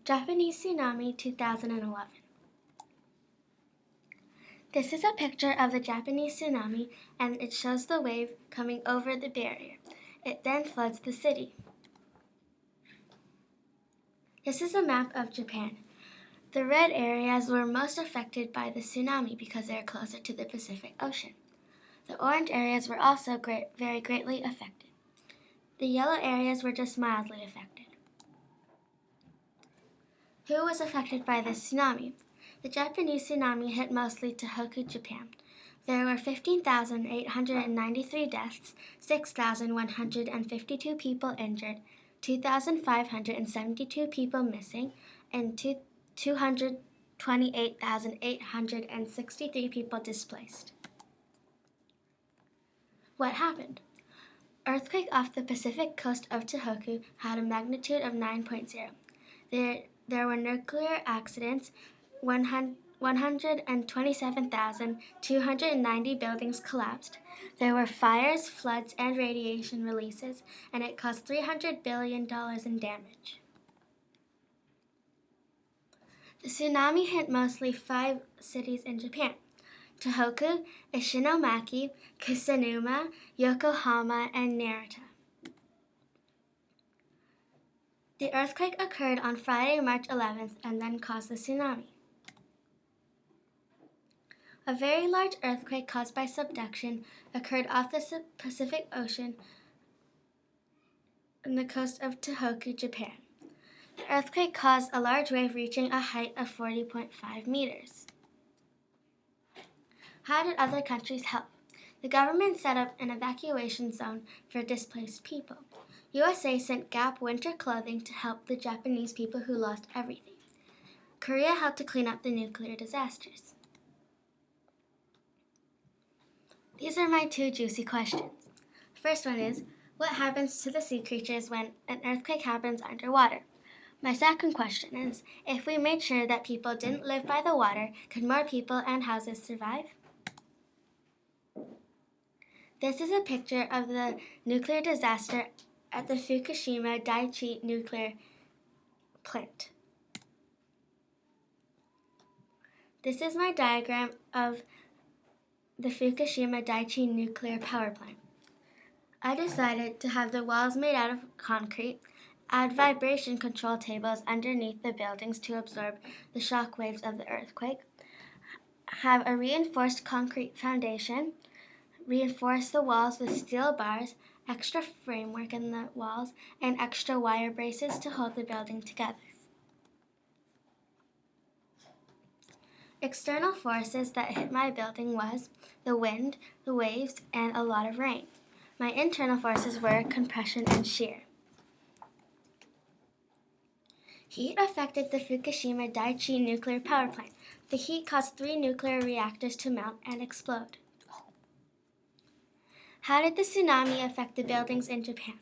Japanese Tsunami 2011. This is a picture of the Japanese tsunami, and it shows the wave coming over the barrier. It then floods the city. This is a map of Japan. The red areas were most affected by the tsunami because they are closer to the Pacific Ocean. The orange areas were also very greatly affected. The yellow areas were just mildly affected. Who was affected by this tsunami? The Japanese tsunami hit mostly Tohoku, Japan. There were 15,893 deaths, 6,152 people injured, 2,572 people missing, and 228,863 people displaced. What happened? Earthquake off the Pacific coast of Tohoku had a magnitude of 9.0. There were nuclear accidents. 127,290 buildings collapsed. There were fires, floods, and radiation releases, and it caused $300 billion in damage. The tsunami hit mostly 5 cities in Japan: Tohoku, Ishinomaki, Kusanuma, Yokohama, and Narita. The earthquake occurred on Friday, March 11th, and then caused the tsunami. A very large earthquake caused by subduction occurred off the Pacific Ocean on the coast of Tohoku, Japan. The earthquake caused a large wave reaching a height of 40.5 meters. How did other countries help? The government set up an evacuation zone for displaced people. USA sent Gap winter clothing to help the Japanese people who lost everything. Korea helped to clean up the nuclear disasters. These are my 2 juicy questions. First one is, what happens to the sea creatures when an earthquake happens underwater? My second question is, if we made sure that people didn't live by the water, could more people and houses survive? This is a picture of the nuclear disaster at the Fukushima Daiichi nuclear plant. This is my diagram of the Fukushima Daiichi nuclear power plant. I decided to have the walls made out of concrete, add vibration control tables underneath the buildings to absorb the shock waves of the earthquake, have a reinforced concrete foundation, reinforce the walls with steel bars, extra framework in the walls, and extra wire braces to hold the building together. External forces that hit my building was the wind, the waves, and a lot of rain. My internal forces were compression and shear. Heat affected the Fukushima Daiichi nuclear power plant. The heat caused 3 nuclear reactors to melt and explode. How did the tsunami affect the buildings in Japan?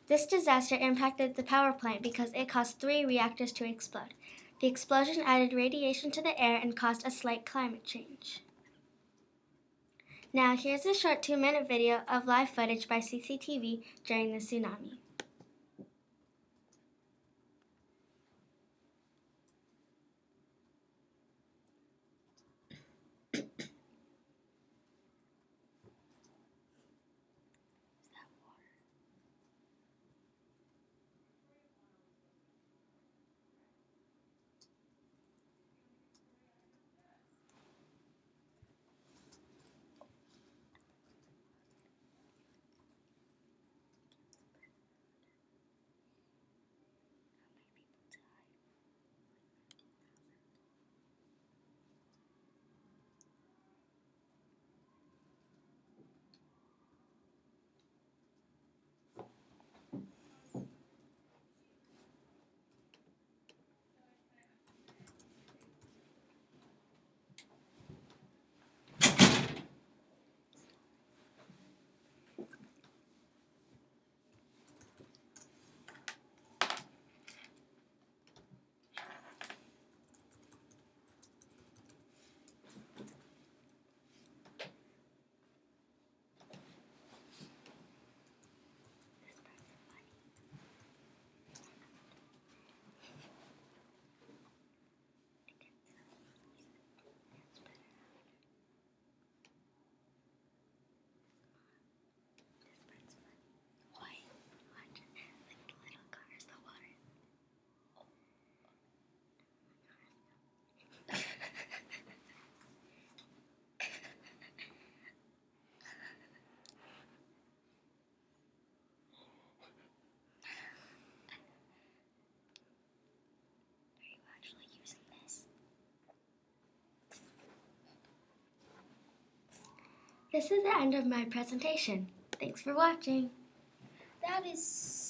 This disaster impacted the power plant because it caused 3 reactors to explode. The explosion added radiation to the air and caused a slight climate change. Now here's a short 2-minute video of live footage by CCTV during the tsunami. This is the end of my presentation. Thanks for watching. That is